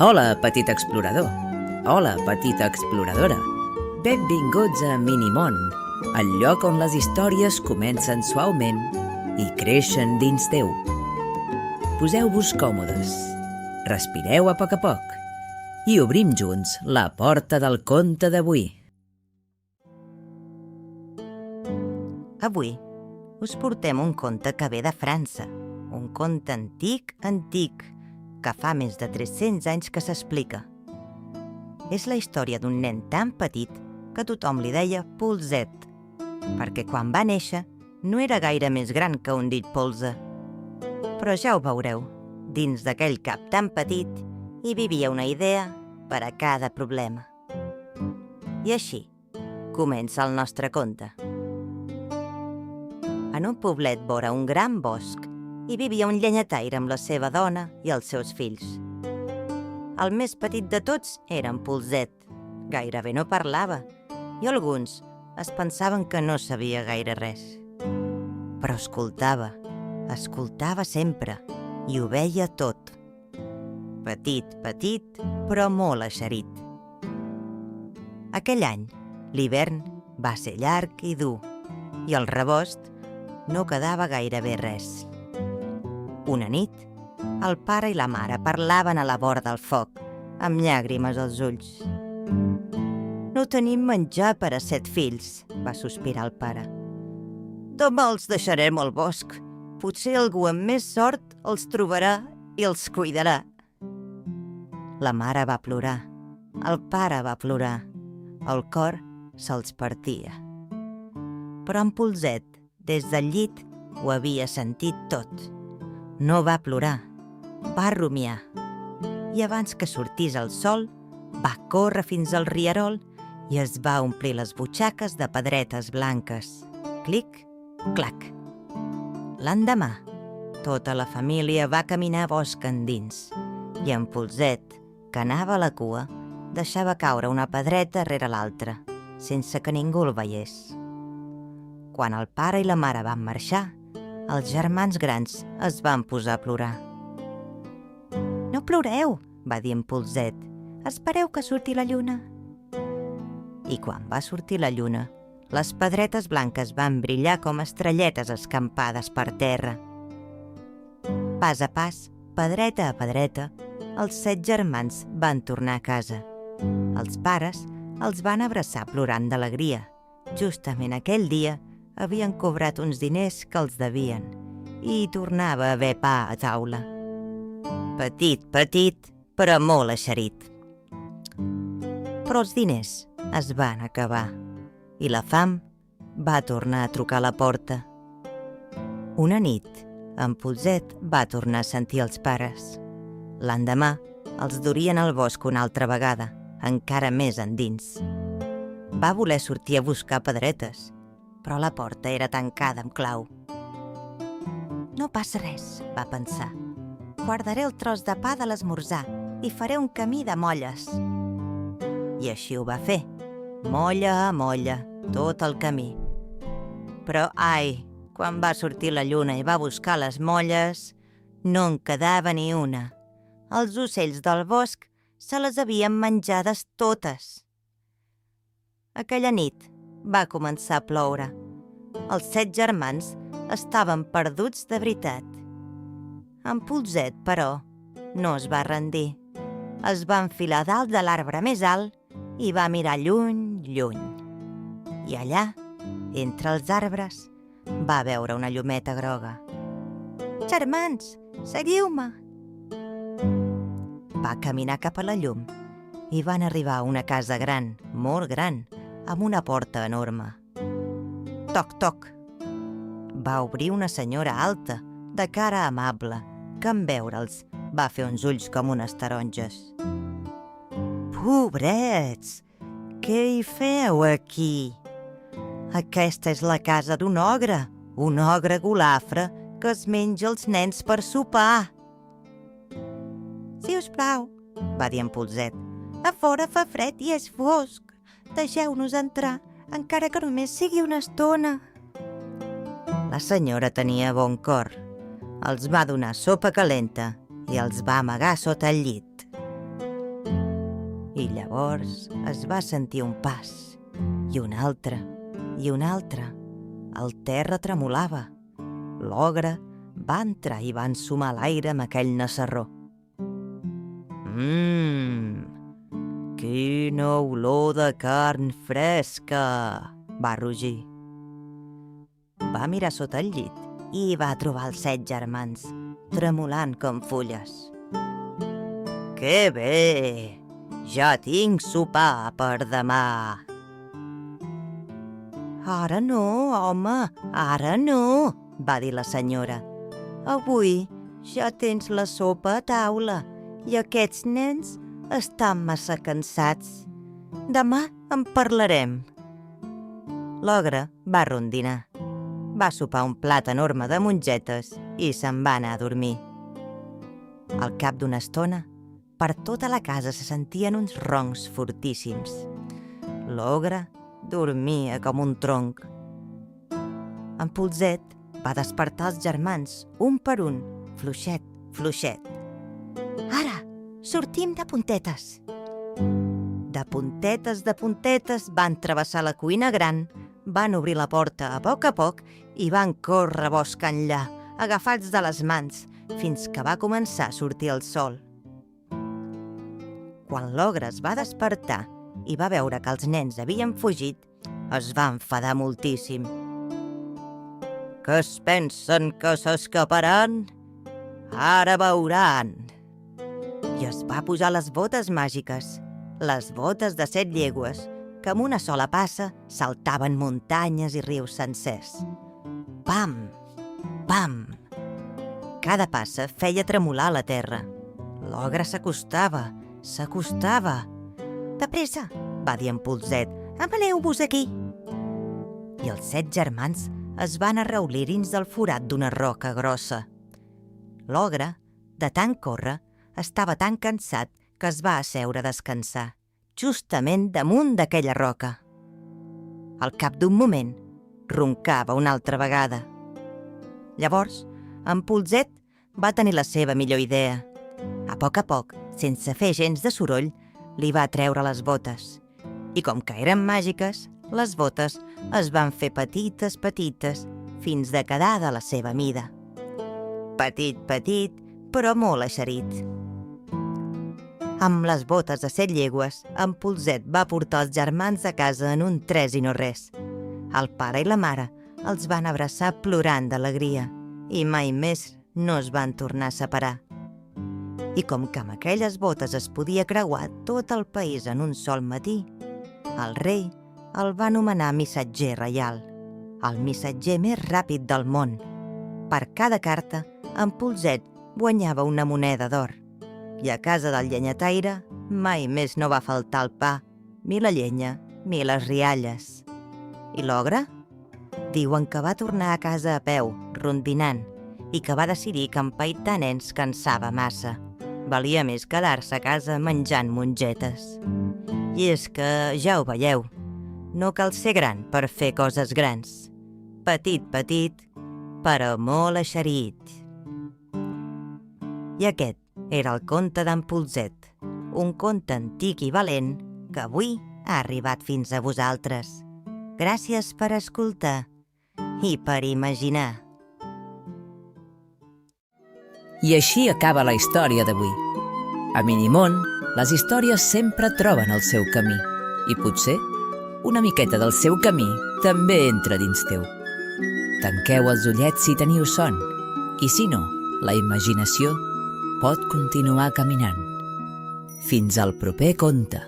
Hola, petit explorador. Hola, petita exploradora. Benvinguts a Minimón, el lloc on les històries comencen suaument i creixen dins teu. Poseu-vos còmodes, respireu a poc i obrim junts la porta del conte d'avui. Avui us portem un conte que ve de França, un conte antic, que fa més de 300 anys que s'explica. És la història d'un nen tan petit que tothom li deia Polset, perquè quan va néixer no era gaire més gran que un dit polze. Però ja ho veureu, dins d'aquell cap tan petit hi vivia una idea per a cada problema. I així comença el nostre conte. En un poblet vora un gran bosc hi vivia un llenyataire amb la seva dona i els seus fills. El més petit de tots era en Polset. Gairebé no parlava i alguns es pensaven que no sabia gaire res. Però escoltava sempre i ho veia tot. Petit, però molt eixerit. Aquell any, l'hivern va ser llarg i dur i al rebost no quedava gairebé res. Una nit, el pare i la mare parlaven a la vora del foc, amb llàgrimes als ulls. «No tenim menjar per a 7 fills», va sospirar el pare. «Demà els deixarem al bosc. Potser algú amb més sort els trobarà i els cuidarà». La mare va plorar, el pare va plorar, el cor se'ls partia. Però en Polset, des del llit, ho havia sentit tot. No va plorar, va rumiar. I abans que sortís el sol, va córrer fins al rierol i es va omplir les butxaques de pedretes blanques. Clic, clac. L'endemà, tota la família va caminar bosc endins i en Polset, que anava a la cua, deixava caure una pedreta rere l'altra, sense que ningú el veiés. Quan el pare i la mare van marxar, els germans grans es van posar a plorar. «No ploreu», va dir en Polset. «Espereu que surti la lluna». I quan va sortir la lluna, les pedretes blanques van brillar com estrelletes escampades per terra. Pas a pas, pedreta a pedreta, els 7 germans van tornar a casa. Els pares els van abraçar plorant d'alegria. Justament aquell dia havien cobrat uns diners que els devien i hi tornava a haver pa a taula. Petit, però molt eixerit. Però els diners es van acabar i la fam va tornar a trucar a la porta. Una nit, en Polset va tornar a sentir els pares. L'endemà els durien al bosc una altra vegada, encara més endins. Va voler sortir a buscar pedretes, però la porta era tancada amb clau. «No passa res», va pensar. «Guardaré el tros de pa de l'esmorzar i faré un camí de molles». I així ho va fer, molla a molla, tot el camí. Però, ai, quan va sortir la lluna i va buscar les molles, no en quedava ni una. Els ocells del bosc se les havien menjades totes. Aquella nit va començar a ploure. Els 7 germans estaven perduts de veritat. En Polset, però, no es va rendir. Es va enfilar dalt de l'arbre més alt i va mirar lluny. I allà, entre els arbres, va veure una llumeta groga. «Germans, seguiu-me!» Va caminar cap a la llum i van arribar a una casa gran, molt gran, amb una porta enorme. Toc, toc. Va obrir una senyora alta, de cara amable, que en veure'ls va fer uns ulls com unes taronges. «Pobrets! Què hi feu aquí? Aquesta és la casa d'un ogre golafre que es menja els nens per sopar». «Si us plau», va dir en Polset, «a fora fa fred i és fosc. Deixeu-nos entrar, encara que només sigui una estona». La senyora tenia bon cor. Els va donar sopa calenta i els va amagar sota el llit. I llavors es va sentir un pas, i un altre, i un altre. El terra tremolava. L'ogre va entrar i va ensumar l'aire amb aquell nassarró. Quina olor de carn fresca! Va rugir. Va mirar sota el llit i va trobar els 7 germans, tremolant com fulles. Que bé! Ja tinc sopar per demà! Ara no, home, ara no, va dir la senyora. Avui ja tens la sopa a taula i aquests nens estan massa cansats. Demà en parlarem. L'ogre va rondinar. Va sopar un plat enorme de mongetes i se'n va anar a dormir. Al cap d'una estona, per tota la casa se sentien uns roncs fortíssims. L'ogre dormia com un tronc. En Polset va despertar els germans, un per un, fluixet, fluixet. Ara, sortim de puntetes. De puntetes, van travessar la cuina gran, van obrir la porta a poc i van córrer bosc enllà, agafats de les mans, fins que va començar a sortir el sol. Quan l'ogre es va despertar i va veure que els nens havien fugit, es va enfadar moltíssim. Que es pensen que s'escaparan? Ara veuran! I es va posar les botes màgiques, les botes de 7 llegües, que amb una sola passa saltaven muntanyes i rius sencers. Pam! Pam! Cada passa feia tremolar la terra. L'ogre s'acostava. De pressa, va dir en Polset, amaneu-vos aquí. I els 7 germans es van arraulir dins del forat d'una roca grossa. L'ogre, de tant córrer, estava tan cansat que es va asseure a descansar, justament damunt d'aquella roca. Al cap d'un moment, roncava una altra vegada. Llavors, en Polset va tenir la seva millor idea. A poc, sense fer gens de soroll, li va treure les botes. I com que eren màgiques, les botes es van fer petites, fins de quedar de la seva mida. Petit, però molt eixerit. Amb les botes de 7 llegües, en Polset va portar els germans a casa en un 3 i no res. El pare i la mare els van abraçar plorant d'alegria i mai més no es van tornar a separar. I com que amb aquelles botes es podia creuar tot el país en un sol matí, el rei el va anomenar missatger reial, el missatger més ràpid del món. Per cada carta, en Polset guanyava una moneda d'or. I a casa del llenyataire mai més no va faltar el pa, ni la llenya, ni les rialles. I l'ogre? Diuen que va tornar a casa a peu, rondinant, i que va decidir que empaitar nens cansava massa. Valia més quedar-se a casa menjant mongetes. I és que, ja ho veieu, no cal ser gran per fer coses grans. Petit, però molt eixerit. I aquest era el conte d'en Polset, un conte antic i valent que avui ha arribat fins a vosaltres. Gràcies per escoltar i per imaginar. I així acaba la història d'avui. A Minimón, les històries sempre troben el seu camí i potser una miqueta del seu camí també entra dins teu. Tanqueu els ullets si teniu son i si no, la imaginació pot continuar caminant. Fins al proper conte.